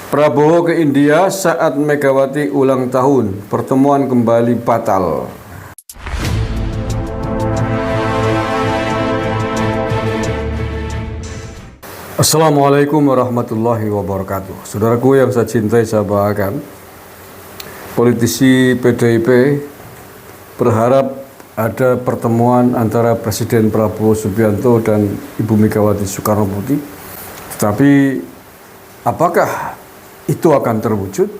Prabowo ke India saat Megawati ulang tahun, pertemuan kembali batal. Assalamualaikum warahmatullahi wabarakatuh. Saudaraku yang saya cintai, saya banggakan, politisi PDIP berharap ada pertemuan antara Presiden Prabowo Subianto dan Ibu Megawati Soekarno Putri. Tetapi apakah itu akan terwujud?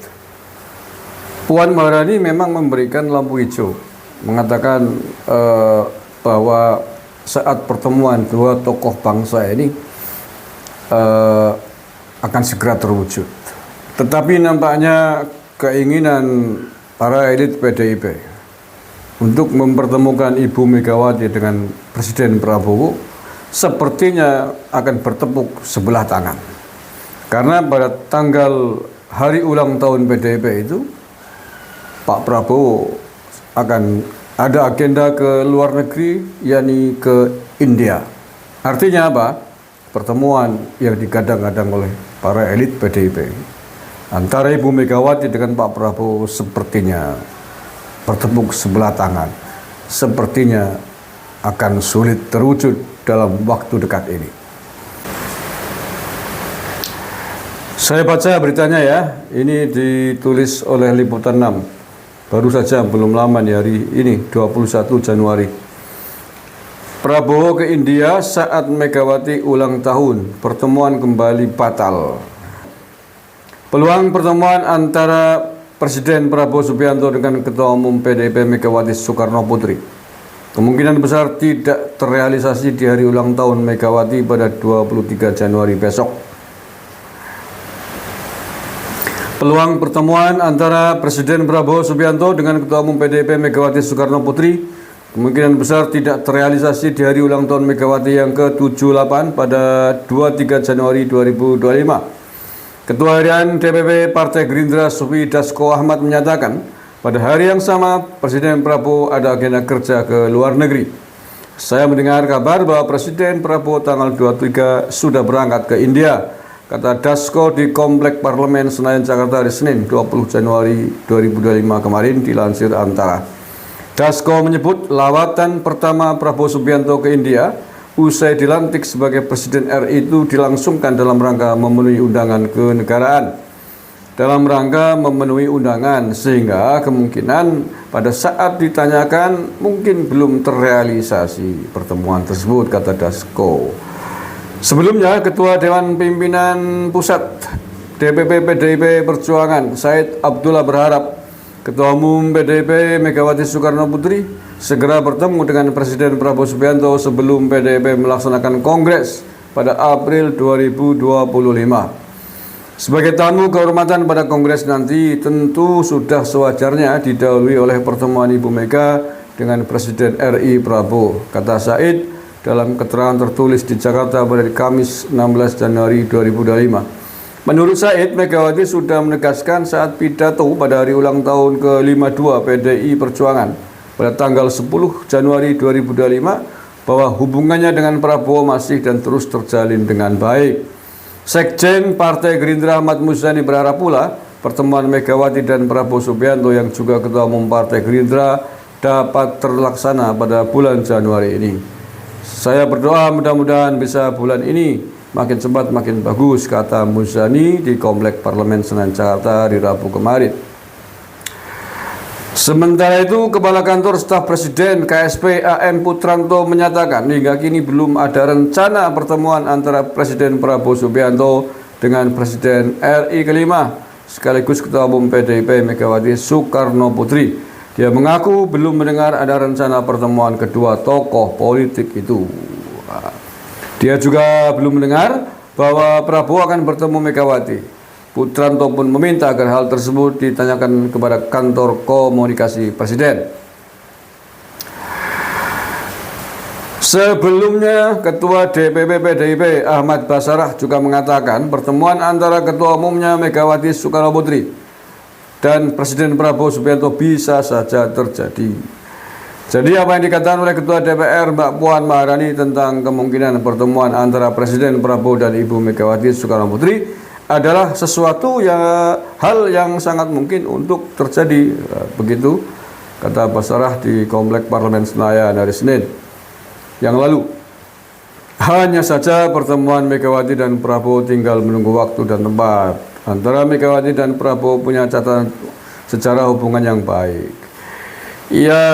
Puan Maharani memang memberikan lampu hijau, mengatakan bahwa saat pertemuan dua tokoh bangsa ini akan segera terwujud. Tetapi nampaknya keinginan para elit PDIP untuk mempertemukan Ibu Megawati dengan Presiden Prabowo sepertinya akan bertepuk sebelah tangan. Karena pada tanggal hari ulang tahun PDIP itu, Pak Prabowo akan ada agenda ke luar negeri, yakni ke India. Artinya apa? Pertemuan yang digadang-gadang oleh para elit PDIP antara Ibu Megawati dengan Pak Prabowo sepertinya bertepuk sebelah tangan. Sepertinya akan sulit terwujud dalam waktu dekat ini. Saya baca beritanya ya, ini ditulis oleh Liputan 6. Baru saja, belum lama nih, hari ini 21 Januari. Prabowo ke India saat Megawati ulang tahun, pertemuan kembali batal. Peluang pertemuan antara Presiden Prabowo Subianto dengan Ketua Umum PDIP Megawati Soekarno Putri kemungkinan besar tidak terrealisasi di hari ulang tahun Megawati pada 23 Januari besok. Peluang pertemuan antara Presiden Prabowo Subianto dengan Ketua Umum PDIP Megawati Soekarno Putri kemungkinan besar tidak terrealisasi di hari ulang tahun Megawati yang ke-78 pada 23 Januari 2025. Ketua Harian DPP Partai Gerindra Sufi Dasko Ahmad menyatakan pada hari yang sama Presiden Prabowo ada agenda kerja ke luar negeri. Saya mendengar kabar bahwa Presiden Prabowo tanggal 23 sudah berangkat ke India, kata Dasko di Komplek Parlemen Senayan Jakarta hari Senin 20 Januari 2025 kemarin, dilansir Antara. Dasko menyebut lawatan pertama Prabowo Subianto ke India usai dilantik sebagai Presiden RI itu dilangsungkan dalam rangka memenuhi undangan kenegaraan. Dalam rangka memenuhi undangan, sehingga kemungkinan pada saat ditanyakan mungkin belum terrealisasi pertemuan tersebut, kata Dasko. Sebelumnya, Ketua Dewan Pimpinan Pusat DPP PDIP Perjuangan Said Abdullah berharap Ketua Umum PDIP Megawati Soekarno Putri segera bertemu dengan Presiden Prabowo Subianto sebelum PDIP melaksanakan kongres pada April 2025. Sebagai tamu kehormatan pada kongres nanti, tentu sudah sewajarnya didahului oleh pertemuan Ibu Mega dengan Presiden RI Prabowo, kata Said dalam keterangan tertulis di Jakarta pada Kamis 16 Januari 2025. Menurut Said, Megawati sudah menegaskan saat pidato pada hari ulang tahun ke-52 PDI Perjuangan pada tanggal 10 Januari 2025 bahwa hubungannya dengan Prabowo masih dan terus terjalin dengan baik. Sekjen Partai Gerindra Ahmad Muzani berharap pula pertemuan Megawati dan Prabowo Subianto yang juga Ketua Umum Partai Gerindra dapat terlaksana pada bulan Januari ini. Saya berdoa mudah-mudahan bisa bulan ini, makin cepat makin bagus, kata Muzani di Komplek Parlemen Senayan Jakarta di Rabu kemarin. Sementara itu, Kepala Kantor Staf Presiden KSP AM Putranto menyatakan hingga kini belum ada rencana pertemuan antara Presiden Prabowo Subianto dengan Presiden RI kelima sekaligus Ketua Umum PDIP Megawati Soekarno Putri. Dia mengaku belum mendengar ada rencana pertemuan kedua tokoh politik itu. Dia juga belum mendengar bahwa Prabowo akan bertemu Megawati. Putranto pun meminta agar hal tersebut ditanyakan kepada kantor komunikasi Presiden. Sebelumnya, Ketua DPP PDIP Ahmad Basarah juga mengatakan pertemuan antara Ketua Umumnya Megawati Soekarno Putri dan Presiden Prabowo Subianto bisa saja terjadi. Jadi apa yang dikatakan oleh Ketua DPR Mbak Puan Maharani tentang kemungkinan pertemuan antara Presiden Prabowo dan Ibu Megawati Soekarno Putri adalah sesuatu hal yang sangat mungkin untuk terjadi. Begitu kata Basarah di Komplek Parlemen Senayan hari Senin yang lalu. Hanya saja pertemuan Megawati dan Prabowo tinggal menunggu waktu dan tempat. Antara Megawati dan Prabowo punya catatan sejarah hubungan yang baik. Ya,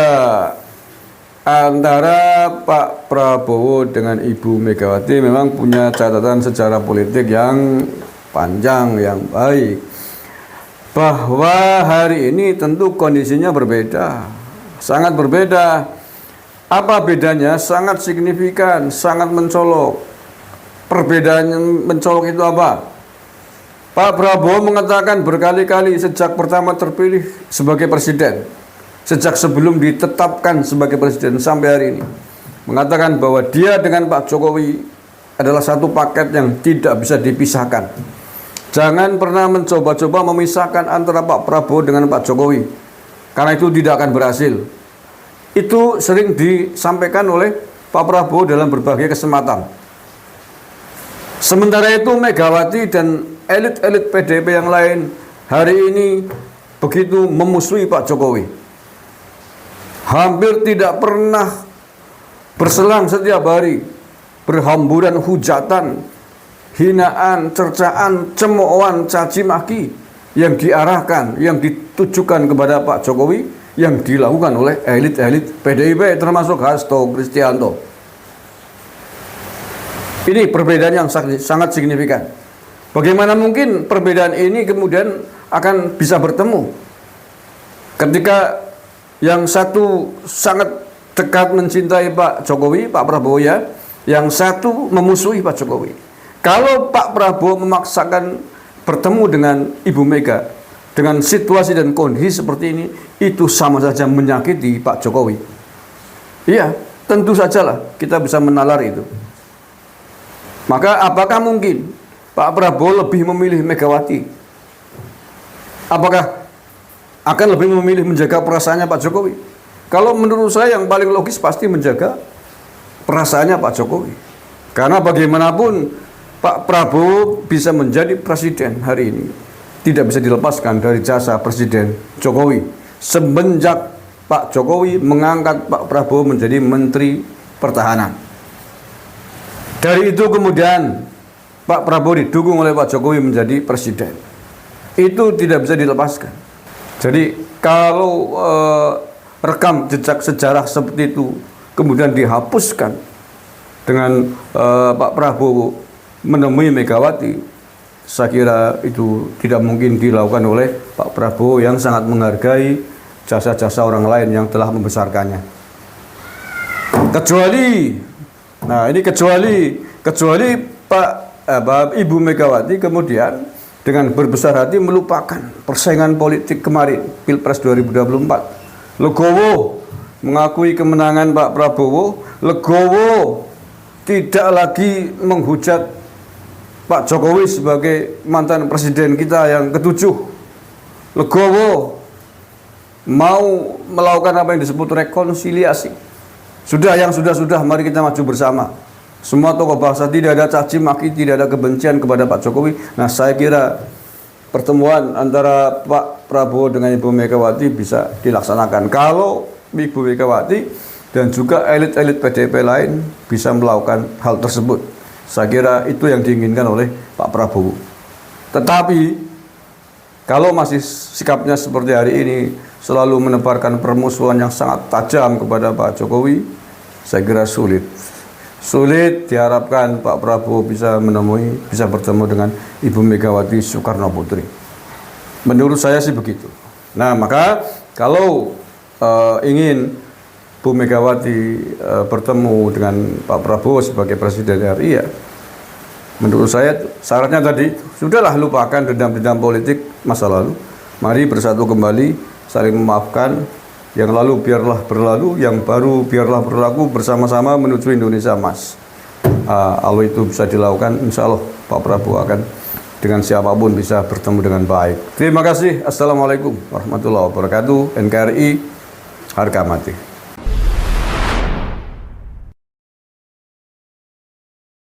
antara Pak Prabowo dengan Ibu Megawati memang punya catatan sejarah politik yang panjang, yang baik. Bahwa hari ini tentu kondisinya berbeda, sangat berbeda. Apa bedanya? Sangat signifikan, sangat mencolok. Perbedaan yang mencolok itu apa? Pak Prabowo mengatakan berkali-kali sejak pertama terpilih sebagai presiden, sejak sebelum ditetapkan sebagai presiden sampai hari ini, mengatakan bahwa dia dengan Pak Jokowi adalah satu paket yang tidak bisa dipisahkan. Jangan pernah mencoba-coba memisahkan antara Pak Prabowo dengan Pak Jokowi, karena itu tidak akan berhasil. Itu sering disampaikan oleh Pak Prabowo dalam berbagai kesempatan. Sementara itu Megawati dan elit-elit PDIP yang lain hari ini begitu memusuhi Pak Jokowi. Hampir tidak pernah berselang setiap hari berhamburan hujatan, hinaan, cercaan, cemoohan, caci maki yang diarahkan, yang ditujukan kepada Pak Jokowi, yang dilakukan oleh elit-elit PDIP termasuk Hasto Kristianto. Ini perbedaan yang sangat signifikan. Bagaimana mungkin perbedaan ini kemudian akan bisa bertemu ketika yang satu sangat dekat mencintai Pak Jokowi, Pak Prabowo ya, yang satu memusuhi Pak Jokowi. Kalau Pak Prabowo memaksakan bertemu dengan Ibu Mega dengan situasi dan kondisi seperti ini, itu sama saja menyakiti Pak Jokowi. Iya, tentu sajalah kita bisa menalar itu. Maka apakah mungkin Pak Prabowo lebih memilih Megawati? Apakah akan lebih memilih menjaga perasaannya Pak Jokowi? Kalau menurut saya yang paling logis pasti menjaga perasaannya Pak Jokowi. Karena bagaimanapun Pak Prabowo bisa menjadi presiden hari ini tidak bisa dilepaskan dari jasa Presiden Jokowi. Semenjak Pak Jokowi mengangkat Pak Prabowo menjadi Menteri Pertahanan. Dari itu kemudian Pak Prabowo didukung oleh Pak Jokowi menjadi presiden. Itu tidak bisa dilepaskan. Jadi kalau rekam jejak sejarah seperti itu kemudian dihapuskan dengan Pak Prabowo menemui Megawati, saya kira itu tidak mungkin dilakukan oleh Pak Prabowo yang sangat menghargai jasa-jasa orang lain yang telah membesarkannya. Kecuali Ibu Megawati kemudian dengan berbesar hati melupakan persaingan politik kemarin Pilpres 2024. Legowo mengakui kemenangan Pak Prabowo, legowo tidak lagi menghujat Pak Jokowi sebagai mantan presiden kita yang ketujuh. Legowo mau melakukan apa yang disebut rekonsiliasi. Sudah, mari kita maju bersama. Semua tokoh bangsa, tidak ada caci maki, tidak ada kebencian kepada Pak Jokowi. Nah, saya kira pertemuan antara Pak Prabowo dengan Ibu Megawati bisa dilaksanakan. Kalau Ibu Megawati dan juga elit-elit PDIP lain bisa melakukan hal tersebut, saya kira itu yang diinginkan oleh Pak Prabowo. Tetapi kalau masih sikapnya seperti hari ini, selalu menebarkan permusuhan yang sangat tajam kepada Pak Jokowi, saya kira sulit diharapkan Pak Prabowo bisa bertemu dengan Ibu Megawati Soekarno Putri. Menurut saya sih begitu. Nah, maka kalau ingin Bu Megawati bertemu dengan Pak Prabowo sebagai Presiden RI, ya menurut saya syaratnya tadi, sudahlah lupakan dendam-dendam politik masa lalu. Mari bersatu kembali, saling memaafkan. Yang lalu biarlah berlalu, yang baru biarlah berlaku, bersama-sama menuju Indonesia Emas. Kalau itu bisa dilakukan, insya Allah Pak Prabowo akan dengan siapapun bisa bertemu dengan baik. Terima kasih. Assalamualaikum warahmatullahi wabarakatuh. NKRI harga mati.